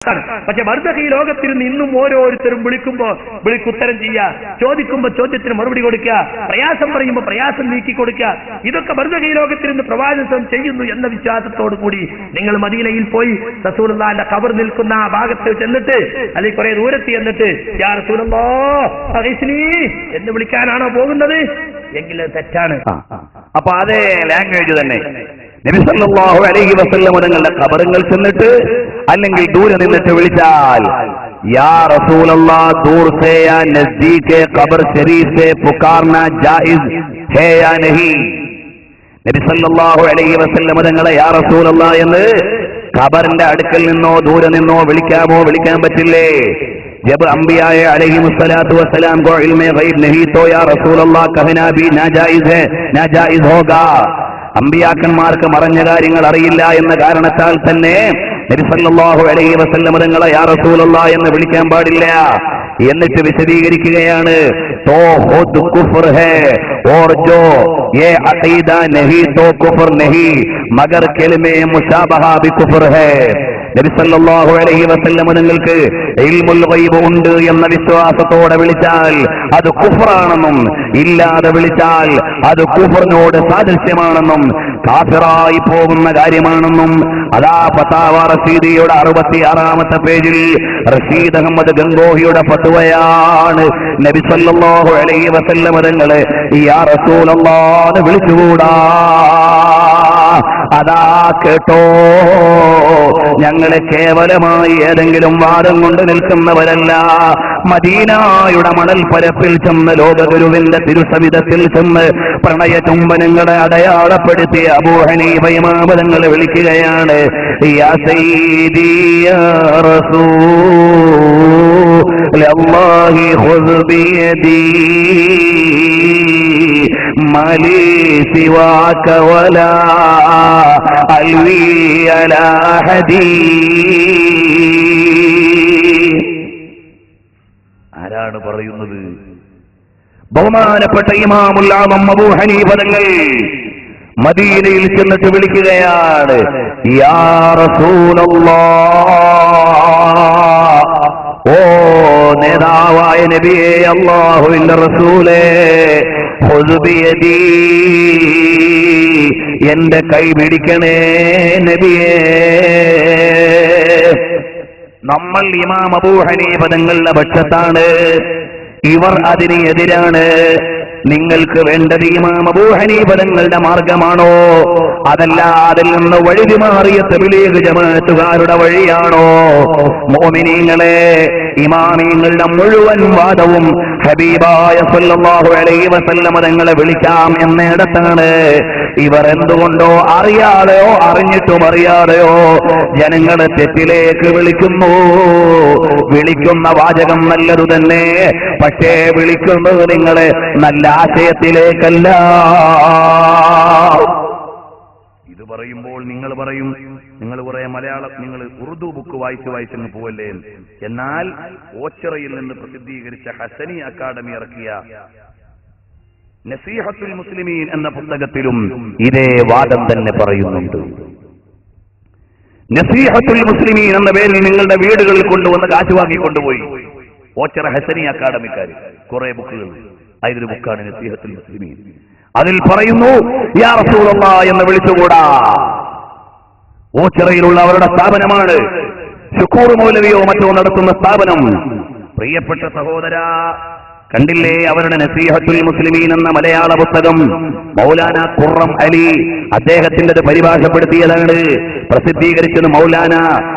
റാഹത്താണ്. പക്ഷെ ബർസഖി ലോകത്തിരുന്ന് ഇന്നും ഓരോരുത്തരും വിളിക്കുത്തരം ചെയ്യുക, ചോദിക്കുമ്പോ ചോദ്യത്തിന് മറുപടി കൊടുക്കുക, പ്രയാസം പറയുമ്പോൾ പ്രയാസം നീക്കി കൊടുക്കുക. ഇതൊക്കെ ബർസഖി ലോകത്തിരുന്ന് പ്രവാചകൻ ചെയ്യുന്നു എന്ന വിശ്വാസത്തോടു കൂടി നിങ്ങൾ മദീനയിൽ പോയി റസൂലുള്ളാഹിന്റെ ഖബർ നിൽക്കുന്ന ആ ഭാഗത്ത് ചെന്നിട്ട് അല്ലെങ്കിൽ കുറെ ദൂരത്ത് ചെന്നിട്ട് യാ റസൂലല്ലാഹ് അഗീസ്നി എന്ന് വിളിക്കാനാണോ പോകുന്നത് എങ്കിൽ തെറ്റാണ്. അപ്പൊ അതേ ലാംഗ്വേജ് തന്നെ നബി സല്ലല്ലാഹു അലൈഹി വസല്ലം തങ്ങളുടെ ഖബറുകൾ ചെന്നിട്ട് അല്ലെങ്കിൽ ദൂരെ നിന്നിട്ട് വിളിച്ചാൽ या रसूल अल्लाह दूर से या नजदीक कब्र शरीफ से पुकारना जायज है या नहीं? നബി സല്ലല്ലാഹു അലൈഹി വസല്ലം തങ്ങളെ യാ റസൂൽ അല്ലാഹ് എന്ന് ഖബറിന്റെ അടുക്കൽ നിന്നോ ദൂരെ നിന്നോ വിളിക്കാമോ? വിളിക്കാൻ പറ്റില്ലേ? जब अंबिया अलैहिमुस्सलातु वस्सलाम को इल्म गैब नहीं तो या रसूल अल्लाह कहना भी नाजाइज है, नाजाइज होगा. അമ്പിയാക്കന്മാർക്ക് മറഞ്ഞ കാര്യങ്ങൾ അറിയില്ല എന്ന കാരണത്താൽ തന്നെ നബി സല്ലല്ലാഹു അലൈഹി വസല്ലം തങ്ങളെ യാ റസൂലല്ലാഹ് എന്ന് വിളിക്കാൻ പാടില്ല. എന്നിട്ട് വിശദീകരിക്കുകയാണ്, तो खुद कुफ्र है और जो ये अकीदा नहीं तो कुफ्र नहीं मगर कलमे मुशाबहा भी कुफ्र है. നബി സല്ലല്ലാഹു അലൈഹി വസല്ലം നിങ്ങൾക്ക് ഇൽമുൽ ഗൈബ് ഉണ്ട് എന്ന വിശ്വാസത്തോടെ വിളിച്ചാൽ അത് കുഫ്റാണെന്നും ഇല്ലാതെ വിളിച്ചാൽ അത് കുഫറിനോട് സാദൃശ്യമാണെന്നും കാഫിറായി പോകുന്ന കാര്യമാണെന്നും അതാ ഫതാവ റഷീദിയുടെ 66-ാമത്തെ പേജിൽ റഷീദ് അഹമ്മദ് ഗംഗോഹിയുടെ ഫത്വയാണ്. നബി സല്ലല്ലാഹു അലൈഹി വസല്ലം തങ്ങളെ യാ റസൂലല്ലാഹ് വിളിച്ചുകൂടാ. അതാ കേട്ടോ, ഞങ്ങളെ കേവലമായി ഏതെങ്കിലും വാദം കൊണ്ട് നിൽക്കുന്നവരല്ല. മദീനായുടെ മണൽ പരപ്പിൽ ചെന്ന് ലോകഗുരുവിന്റെ തിരുസവിധത്തിൽ ചെന്ന് പ്രണയ ചുംബനങ്ങളെ അടയാളപ്പെടുത്തിയ അബൂ ഹനീഫ ഇമാം തങ്ങൾ വിളിക്കുകയാണ്, യാ സയ്യിദി യാ റസൂലല്ലാഹി ഖുദ് ബിയദി മാലി സിവാക വലാ അൽവി അലാ ഹദീ. ആരാണ് പറയുന്നത്? ബഹുമാനപ്പെട്ട ഇമാമുൽ ആദം അബൂ ഹനീഫ തങ്ങൾ മദീനയിൽ ചെന്നിട്ട് വിളിക്കുകയാണ്, യാ റസൂലല്ലാഹ്, ഓ നേതാവായ നബിയേ, അല്ലാഹുവിന്റെ റസൂലേ, ഖുദ് ബിയദി, എന്റെ കൈ പിടിക്കണേ നബിയേ. നമ്മൾ ഇമാം അബൂ ഹനീഫ തങ്ങളുടെ പക്ഷത്താണ്, ഇവർ അതിന് എതിരാണ്. നിങ്ങൾക്ക് വേണ്ടത് ഇമാം അബൂ ഹനീഫ തങ്ങളുടെ മാർഗമാണോ, അതല്ല അതിൽ നിന്ന് വഴുതി മാറിയ തബ്ലീഗ് ജമാഅത്തുകാരുടെ വഴിയാണോ? മുഅ്മിനീങ്ങളെ, ഇമാമീങ്ങളുടെ മുഴുവൻ വാദവും ഹബീബായ സല്ലല്ലാഹു അലൈഹി വസല്ലം തങ്ങളെ വിളിക്കാം എന്നിടത്താണ്. ഇവർ എന്തുകൊണ്ടോ അറിയാതെയോ അറിഞ്ഞിട്ടും അറിയാതെയോ ജനങ്ങളെ തെറ്റിലേക്ക് വിളിക്കുന്നു. വിളിക്കുന്ന വാചകം നല്ലതു തന്നെ, പക്ഷേ വിളിക്കുന്നത് നിങ്ങളെ നല്ല ആശയത്തിലേക്കല്ല. ഇത് പറയുമ്പോൾ നിങ്ങൾ പറയും, നിങ്ങൾ കുറെ മലയാളം, നിങ്ങൾ ഉറുദു ബുക്ക് വായിച്ചങ്ങ് പോവല്ലേ. എന്നാൽ ഓച്ചിറയിൽ നിന്ന് പ്രസിദ്ധീകരിച്ച ഹസനി അക്കാദമി ഇറക്കിയ നസീഹത്തുൽ മുസ്ലിമീൻ എന്ന പുസ്തകത്തിലും ഇതേ വാദം തന്നെ പറയുന്നുണ്ട്. നസീഹത്തുൽ മുസ്ലിമീൻ എന്ന പേരിൽ നിങ്ങളുടെ വീടുകളിൽ കൊണ്ടുവന്ന് കാശ് വാങ്ങി കൊണ്ടുപോയി ഓച്ചിറ ഹസനി അക്കാദമിക്കാർ കുറെ ബുക്കുകൾ. അതിലൊരു ബുക്കാണ് നസീഹത്തുൽ മുസ്ലിമീൻ. അതിൽ പറയുന്നു, യാ റസൂലല്ലാഹ് എന്ന് വിളിച്ചുകൂടാ. ഓച്ചിറയിലുള്ള അവരുടെ സ്ഥാപനമാണ്, ശുക്കൂർ മൗലവിയോ മറ്റോ നടത്തുന്ന സ്ഥാപനം. പ്രിയപ്പെട്ട സഹോദരാ, കണ്ടില്ലേ അവരുടെ നസീഹത്തുൽ മുസ്ലിമീൻ എന്ന മലയാള പുസ്തകം? മൗലാന ഖുറം അലി അദ്ദേഹത്തിൻ്റെത് പരിഭാഷപ്പെടുത്തിയതാണ്, പ്രസിദ്ധീകരിച്ചത് മൗലാന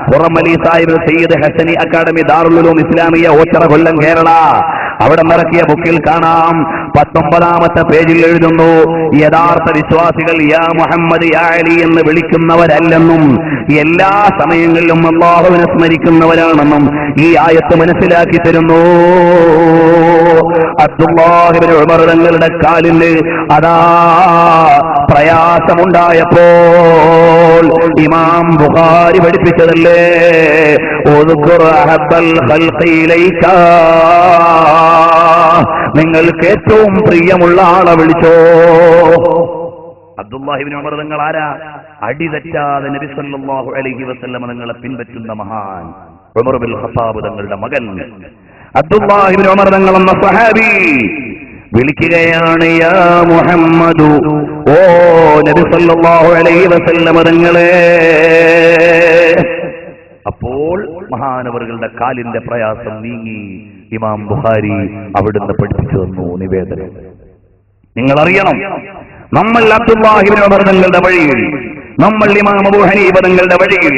ഖുറം അലി സാഹിബ് സയ്യിദ് ഹസനി അക്കാദമി ദാറുൽ ഉലൂം ഇസ്ലാമിയ ഓച്ചിറ കൊല്ലം കേരള. അവിടെ ഇറക്കിയ ബുക്കിൽ കാണാം 19-ാമത്തെ പേജിൽ എഴുതുന്നു, യഥാർത്ഥ വിശ്വാസികൾ യാ മുഹമ്മദ് യാ അലി എന്ന് വിളിക്കുന്നവരല്ലെന്നും എല്ലാ സമയങ്ങളിലും അല്ലാഹുവിനെ സ്മരിക്കുന്നവരാണെന്നും ഈ ആയത്ത് മനസ്സിലാക്കി തരുന്നു. അബ്ദുല്ലാഹ് ഇബ്നു ഉമർ തങ്ങളുടെ കാലിന് അതാ പ്രയാസമുണ്ടായപ്പോൾ ഇമാം ബുഖാരി പഠിപ്പിച്ചതല്ലേ, ഉദ്കുർ അഹബ്ബൽ ഖൽഖി ഇലൈക, നിങ്ങൾക്ക് ഏറ്റവും പ്രിയമുള്ള ആളെ വിളിച്ചോ. അബ്ദുല്ലാഹ് ഇബ്നു ഉമർ തങ്ങൾ ആരാ? അടിതെറ്റാതെ നബി സല്ലല്ലാഹു അലൈഹി വസല്ലം തങ്ങളെ പിൻപറ്റുന്ന മഹാൻ. ഉമർ ബിൻ ഖത്താബ് തങ്ങളുടെ മകൻ അബ്ദുല്ലാഹി ഇബ്നു ഉമർ തങ്ങൾ എന്ന സ്വഹാബി വിളിക്കുകയാണ്, യാ മുഹമ്മദു, ഓ നബി സല്ലല്ലാഹു അലൈഹി വസല്ലം തങ്ങളെ. അപ്പോൾ മഹാനവറുകളുടെ കാലിന്റെ പ്രയാസം നീങ്ങി. ഇമാം ബുഖാരി അവിടുന്ന് പഠിപ്പിച്ചു തന്നു നിവേദനം. നിങ്ങൾ അറിയണം, നമ്മൾ അബ്ദുല്ലാഹി ഇബ്നു ഉമർ തങ്ങളുടെ വഴിയിൽ, നമ്മൾ ഇമാം അബൂ ഹനീഫ തങ്ങളുടെ വഴിയിൽ,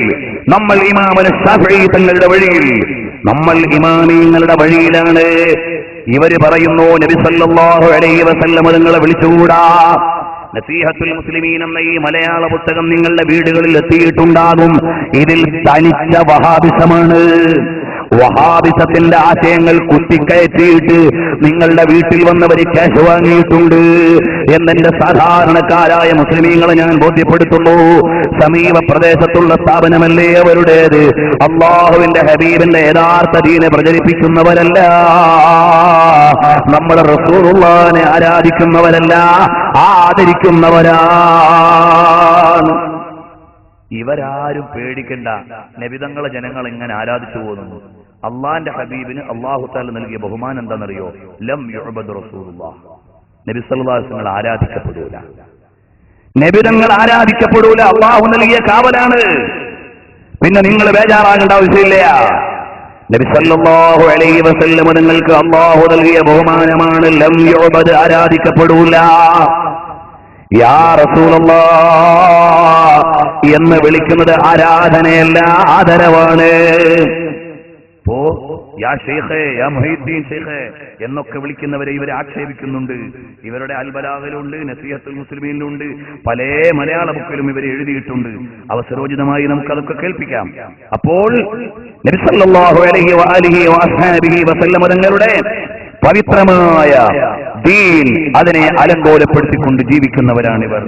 നമ്മൾ ഇമാം ശാഫിഈ തങ്ങളുടെ വഴിയിൽ, നമ്മൾ ഇമാമിങ്ങളുടെ വഴിയിലാണ്. ഇവര് പറയുന്നു നബി സല്ലല്ലാഹു അലൈഹി വസല്ലം തങ്ങളെ വിളിച്ചുകൂടാ. നസീഹത്തുൽ മുസ്ലിമീൻ എന്ന ഈ മലയാള പുസ്തകം നിങ്ങളുടെ വീടുകളിൽ എത്തിയിട്ടുണ്ടാകും. ഇതിൽ തനിച്ച വഹാബിസമാണ്. വഹാബിസത്തിന്റെ ആശയങ്ങൾ കുത്തിക്കയറ്റിയിട്ട് നിങ്ങളുടെ വീട്ടിൽ വന്നവര് ക്യാഷ് വാങ്ങിയിട്ടുണ്ട് എന്നെന്റെ സാധാരണക്കാരായ മുസ്ലിമീങ്ങളെ ഞാൻ ബോധ്യപ്പെടുത്തുന്നു. സമീപ പ്രദേശത്തുള്ള സ്ഥാപനമല്ലേ അവരുടേത്. അള്ളാഹുവിന്റെ ഹബീബിന്റെ യഥാർത്ഥ ദീനെ പ്രചരിപ്പിക്കുന്നവരല്ല, നമ്മുടെ റസൂലുള്ളാഹിനെ ആരാധിക്കുന്നവരല്ല, ആദരിക്കുന്നവരാണ്. ഇവരാരും പേടിക്കണ്ട. നബിതങ്ങളെ ജനങ്ങൾ എങ്ങനെ ആരാധിച്ചു പോകുന്നു. അള്ളാന്റെ ഹബീബിന് അള്ളാഹു തആല നൽകിയ ബഹുമാനം എന്താണെന്നറിയോ? ലം യുഅബദ് റസൂലുള്ളാഹ്. നബി സല്ലല്ലാഹു അലൈഹി വസല്ലം ആരാധിക്കപ്പെടൂല. നബിതങ്ങൾ ആരാധിക്കപ്പെടൂല. അള്ളാഹു നൽകിയ കാവലാണ്. പിന്നെ നിങ്ങൾ ബേജാറാകേണ്ട ആവശ്യമില്ല. നബി സല്ലല്ലാഹു അലൈഹി വസല്ലം നിങ്ങൾക്ക് അള്ളാഹു നൽകിയ ബഹുമാനമാണ്. ലം യുഅബദ്, ആരാധിക്കപ്പെടൂല. യാ റസൂലല്ലാഹ് എന്ന് വിളിക്കുന്നത് ആരാധനയല്ല, ആദരവാണ്. പോ യാ ഷെയ്ഖേ, യാ മുഹീദ്ദീൻ ഷെയ്ഖേ എന്നൊക്കെ വിളിക്കുന്നവരെ ഇവരെ ആക്ഷേപിക്കുന്നുണ്ട്. ഇവരുടെ അൽബലാഗിലുണ്ട്, നസീഹത്തുൽ മുസ്ലിമീനിലുണ്ട്, പല മലയാള ബുക്കിലും ഇവരെ എഴുതിയിട്ടുണ്ട്. അവസരോചിതമായി നമുക്കതൊക്കെ കേൾപ്പിക്കാം. അപ്പോൾ നബി സല്ലല്ലാഹു അലൈഹി വആലിഹി വഅസ്ഹാബിഹി വസല്ലം തങ്ങളുടെ പവിത്രമായ ദീൻ, അതിനെ അലങ്കോലപ്പെടുത്തിക്കൊണ്ട് ജീവിക്കുന്നവരാണിവർ.